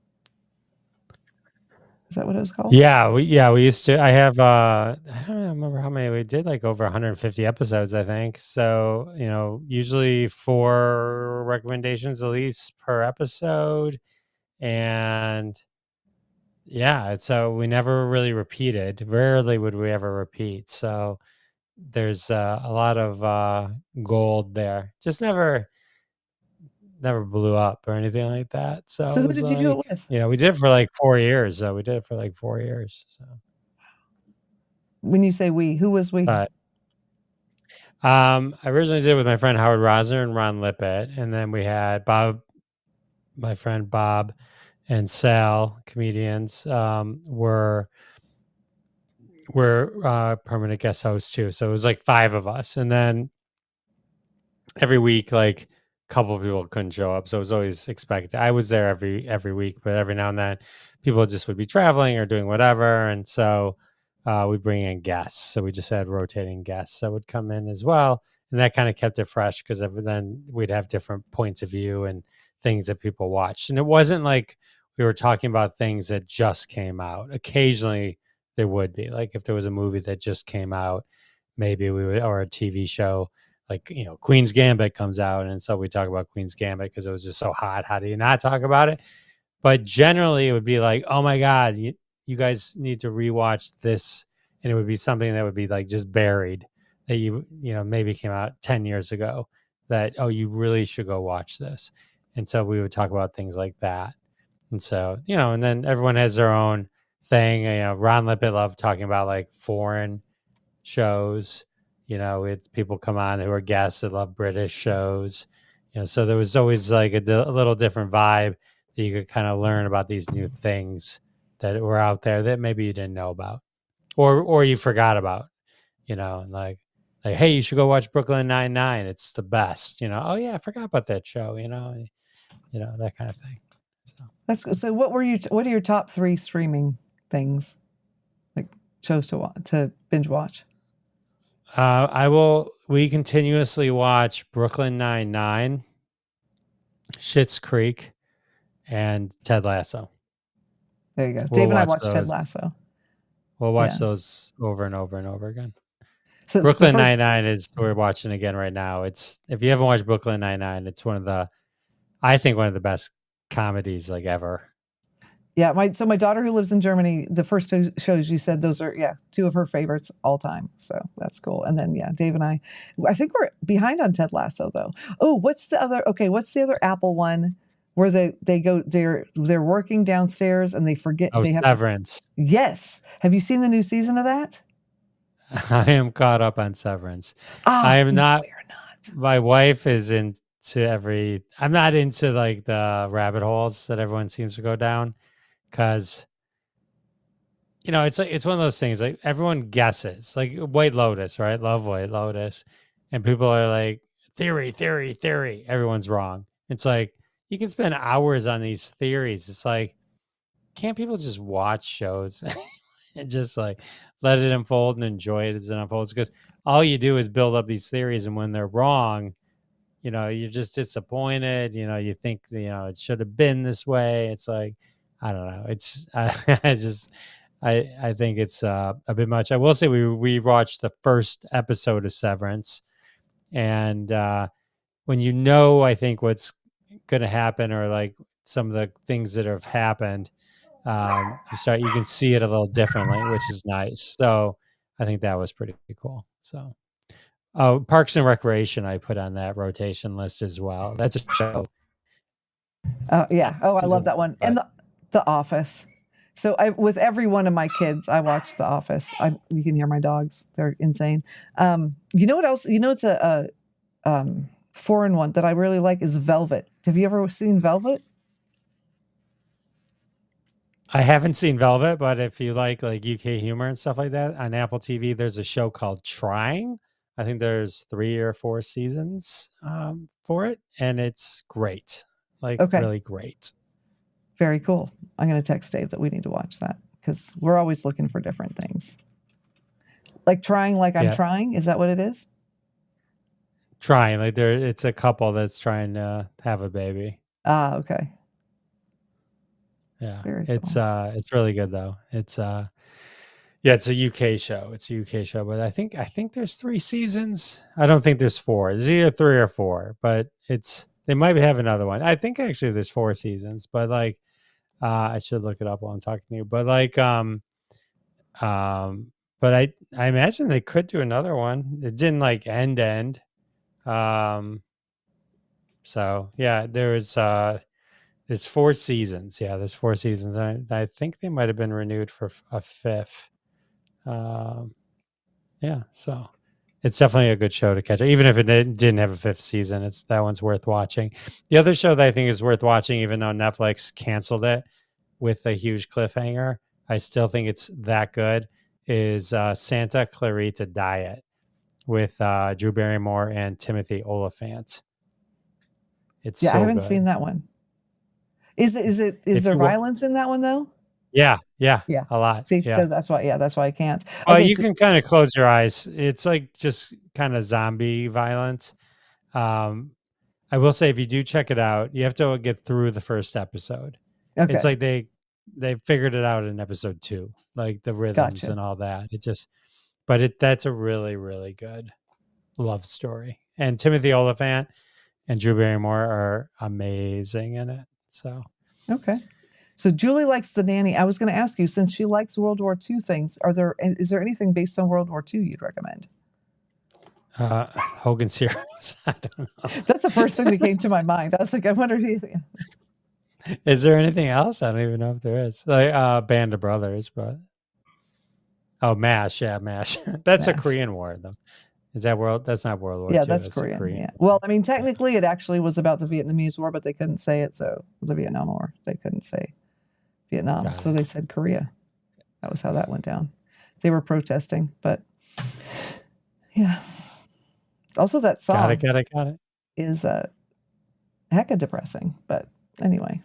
Is that what it was called? Yeah, we used to. I have I don't remember how many we did, like over 150 episodes, I think. So, usually 4 recommendations at least per episode. And yeah, so we never really repeated. Rarely would we ever repeat. So there's a lot of gold there. Just never blew up or anything like that. So who did you do it with? We did it for like 4 years. So we did it for like 4 years. So when you say we, who was we? I originally did it with my friend Howard Rosner and Ron Lippett, and then we had my friend Bob, and Sal, comedians, were permanent guest hosts too. So it was like 5 of us, and then every week, like, couple of people couldn't show up, so it was always expected. I was there every week, but every now and then people just would be traveling or doing whatever, and so we bring in guests. So we just had rotating guests that would come in as well, and that kind of kept it fresh because then we'd have different points of view and things that people watched. And it wasn't like we were talking about things that just came out. Occasionally there would be, like, if there was a movie that just came out, maybe we would, or a TV show, like, Queen's Gambit comes out, and so we talk about Queen's Gambit because it was just so hot. How do you not talk about it? But generally, it would be like, oh my god, you guys need to rewatch this, and it would be something that would be like just buried that maybe came out 10 years ago. That you really should go watch this, and so we would talk about things like that. And so, and then everyone has their own thing. Ron Lippett loved talking about like foreign shows. It's people come on who are guests that love British shows. So there was always like a little different vibe that you could kind of learn about these new things that were out there that maybe you didn't know about, or you forgot about. Like hey, you should go watch Brooklyn Nine-Nine. It's the best. Oh yeah, I forgot about that show. That kind of thing. So. That's good. So what are your top 3 streaming things, like shows to binge watch? We continuously watch Brooklyn Nine-Nine, Schitt's Creek, and Ted Lasso. There you go. We'll Dave and I watch watched Ted those. Lasso. We'll watch those over and over and over again. So Brooklyn Nine-Nine is we're watching again right now. It's, if you haven't watched Brooklyn Nine-Nine, it's I think one of the best comedies like ever. Yeah, my daughter who lives in Germany, the first 2 shows you said, those are 2 of her favorites all time. So that's cool. And then Dave and I think we're behind on Ted Lasso though. Oh, what's the other Apple one where they're working downstairs and they forget they have Severance. Yes. Have you seen the new season of that? I am caught up on Severance. Oh, I am not. We're not. My wife is into I'm not into like the rabbit holes that everyone seems to go down. Because it's one of those things, like everyone guesses, like White Lotus, right? Love White Lotus, and people are like, theory. Everyone's wrong. It's like you can spend hours on these theories. It's like, can't people just watch shows and just like let it unfold and enjoy it as it unfolds? Because all you do is build up these theories, and when they're wrong, you're just disappointed. You think it should have been this way. It's like, I don't know. It's I think it's a bit much. I will say we watched the first episode of Severance, and when I think what's going to happen, or like some of the things that have happened, you can see it a little differently, which is nice. So I think that was pretty cool. So. Oh, Parks and Recreation, I put on that rotation list as well. That's a show. Oh yeah. Oh, I love that one. And the Office. So with every one of my kids, I watch The Office. You can hear my dogs; they're insane. You know what else? It's a foreign one that I really like is Velvet. Have you ever seen Velvet? I haven't seen Velvet, but if you like UK humor and stuff like that, on Apple TV, there's a show called Trying. I think there's 3 or 4 seasons for it, and it's great. Really great. Very cool. I'm going to text Dave that we need to watch that because we're always looking for different things. Like Trying, I'm trying. Is that what it is? Trying, it's a couple that's trying to have a baby. Ah, okay. Yeah, Very it's cool. it's really good though. It's it's a UK show. It's a UK show, but I think there's 3 seasons. I don't think there's 4. There's either 3 or 4, but they might have another one. I think actually there's 4 seasons, but I should look it up while I'm talking to you. But but I imagine they could do another one. It didn't end. So yeah, there's 4 seasons. Yeah, there's 4 seasons. I think they might have been renewed for a 5th. So it's definitely a good show to catch. Even if it didn't have a 5th season, that one's worth watching. The other show that I think is worth watching, even though Netflix canceled it with a huge cliffhanger, I still think it's that good, is Santa Clarita Diet with Drew Barrymore and Timothy Olyphant. It's I haven't seen that one. Is there violence in that one though? Yeah, a lot. See, yeah. that's why I can't. Well, you can kind of close your eyes. It's like just kind of zombie violence. I will say, if you do check it out, you have to get through the first episode. Okay. It's like they figured it out in episode 2, like the rhythms and all that. That's a really, really good love story. And Timothy Olyphant and Drew Barrymore are amazing in it. So okay. So Julie likes The Nanny. I was going to ask you, since she likes World War II things, is there anything based on World War II you'd recommend? Hogan's Heroes. I don't know. That's the first thing that came to my mind. I was like, I wonder if Is there anything else? I don't even know if there is. Like Band of Brothers, but MASH. Yeah, MASH. That's a MASH. Korean war, though. Is that world? That's not World War Yeah, II. that's Korean. Yeah. Well, I mean, technically, it actually was about the Vietnamese War, but they couldn't say it. So the Vietnam War, they couldn't say Vietnam, Got so it. they said Korea. That was how that went down. They were protesting, but yeah. Also, that song Got it. is hecka depressing. But anyway,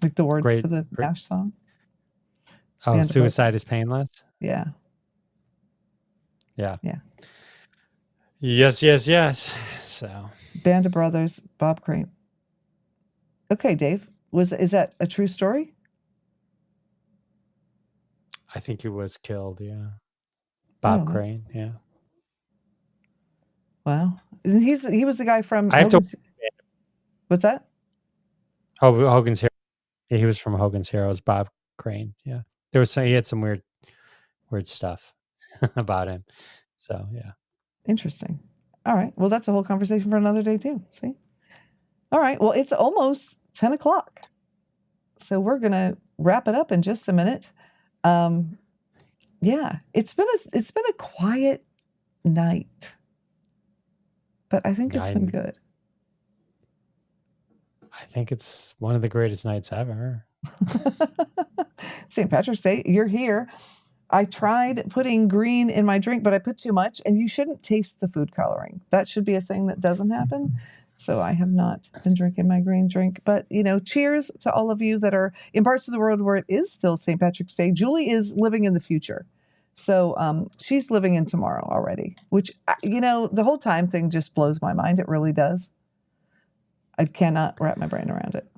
like the words to the MASH song. Oh, Band of Suicide Brothers. is Painless. Yeah. Yeah. Yeah. Yes. So Band of Brothers, Bob Crane. Okay, Dave, is that a true story? I think he was killed. Yeah. Bob Crane. Yeah. Wow. He was the guy from I have to. What's that? Hogan's Heroes. He was from Hogan's Heroes. Bob Crane. Yeah. He had some weird stuff about him. So yeah. Interesting. All right. Well, that's a whole conversation for another day too. See? All right. Well, it's almost 10 o'clock. So we're going to wrap it up in just a minute. Yeah, it's been a quiet night, but I think it's been good. I think it's one of the greatest nights ever. St. Patrick's Day, you're here. I tried putting green in my drink, but I put too much, and you shouldn't taste the food coloring. That should be a thing that doesn't happen. So I have not been drinking my green drink. But, cheers to all of you that are in parts of the world where it is still St. Patrick's Day. Julie is living in the future. So she's living in tomorrow already, which, the whole time thing just blows my mind. It really does. I cannot wrap my brain around it.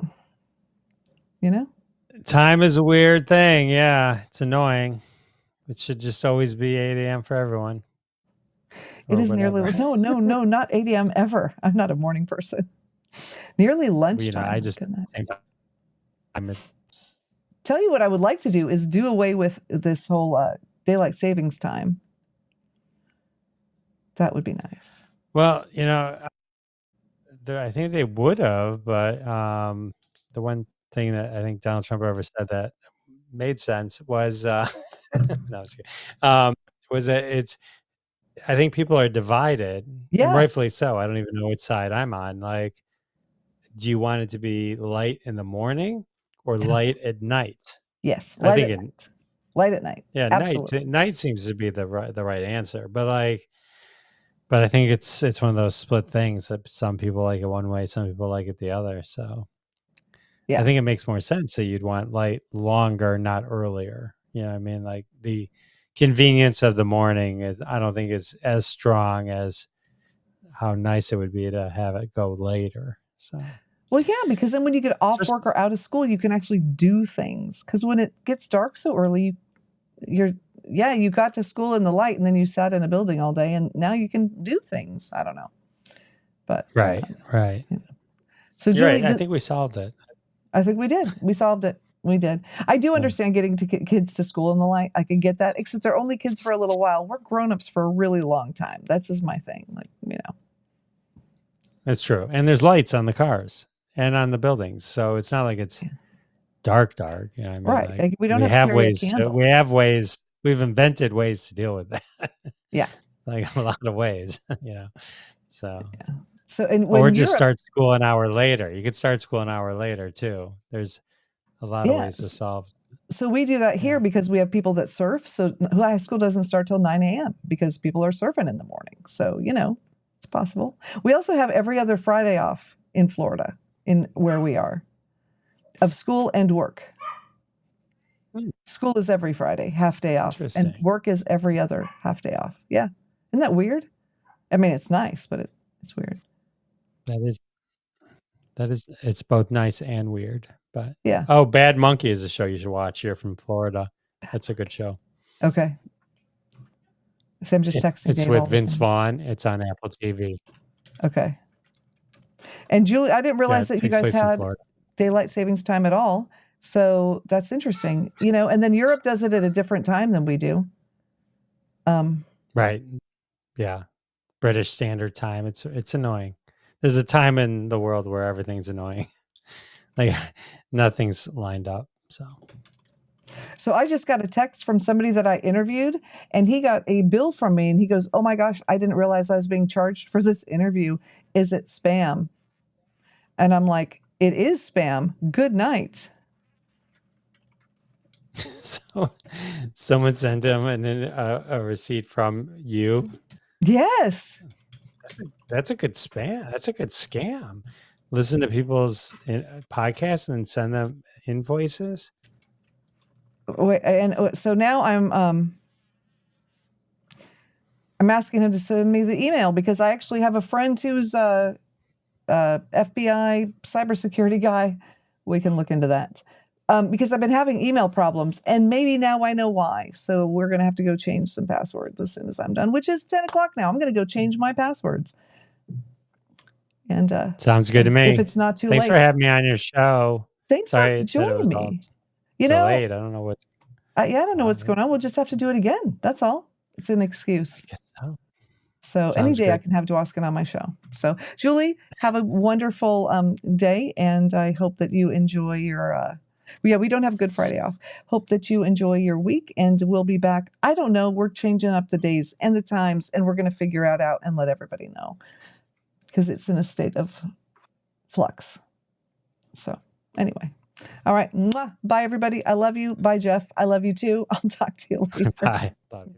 Time is a weird thing. Yeah, it's annoying. It should just always be 8 a.m. for everyone. It is nearly, no, not 8 a.m. ever. I'm not a morning person. Nearly lunchtime. I just, tell you what I would like to do is do away with this whole daylight savings time. That would be nice. Well, I think they would have, but the one thing that I think Donald Trump ever said that made sense was, no, I'm just kidding. Was that I think people are divided, and rightfully so. I don't even know which side I'm on. Like, do you want it to be light in the morning or light at night? Yes, light at night. Light at night. Yeah, absolutely. Night seems to be the right answer. But I think it's one of those split things that some people like it one way, some people like it the other. So yeah, I think it makes more sense that you'd want light longer, not earlier. You know what I mean? Like the convenience of the morning I don't think is as strong as how nice it would be to have it go later. So well, yeah, because then when you get off work or out of school, you can actually do things. Because when it gets dark so early, you got to school in the light, and then you sat in a building all day, and now you can do things. I don't know, but right. So Julie, I think we solved it. I think we did. We solved it. We did. I do understand getting to kids to school in the light. I can get that, except they're only kids for a little while. We're grown-ups for a really long time. That's just my thing. That's true. And there's lights on the cars and on the buildings. So it's not like it's dark. You know what I mean? Right. Like, we don't have ways. We have ways. We've invented ways to deal with that. Yeah. Like a lot of ways, So. Yeah. So or just start school an hour later. You could start school an hour later too. There's a lot of ways to solve. So we do that here because we have people that surf. So high school doesn't start till 9 a.m. because people are surfing in the morning. So, it's possible. We also have every other Friday off in Florida, in where we are, of school and work. School is every Friday, half day off. And work is every other half day off. Yeah. Isn't that weird? I mean, it's nice, but it's weird. That is, it's both nice and weird. But yeah. Oh, Bad Monkey is a show you should watch. You're from Florida. That's a good show. Okay. So I'm just texting. It's with Vince Vaughn. It's on Apple TV. Okay. And Julie, I didn't realize that you guys had daylight savings time at all. So that's interesting, and then Europe does it at a different time than we do. Right. Yeah. British Standard Time. It's annoying. There's a time in the world where everything's annoying. Like nothing's lined up. So I just got a text from somebody that I interviewed, and he got a bill from me, and he goes, "Oh my gosh, I didn't realize I was being charged for this interview. Is it spam?" And I'm like, "It is spam. Good night." So someone sent him a receipt from you. Yes. That's a good spam. That's a good scam. Listen to people's podcasts and send them invoices. Wait, and so now I'm asking him to send me the email because I actually have a friend who's a FBI cybersecurity guy. We can look into that because I've been having email problems, and maybe now I know why. So we're going to have to go change some passwords as soon as I'm done, which is 10 o'clock now. I'm going to go change my passwords. And sounds good to me. If it's not too Thanks late. for having me on your show. Thanks for joining me. Delayed. I don't know what. I don't know what's going on. We'll just have to do it again. That's all. It's an excuse. I guess so. So any day I can have Dwoskin on my show. So Julie, have a wonderful day, and I hope that you enjoy your. We don't have Good Friday off. Hope that you enjoy your week, and we'll be back. I don't know. We're changing up the days and the times, and we're going to figure it out and let everybody know because it's in a state of flux. So anyway. All right. Mwah. Bye, everybody. I love you. Bye, Jeff. I love you too. I'll talk to you later. Bye. Love you.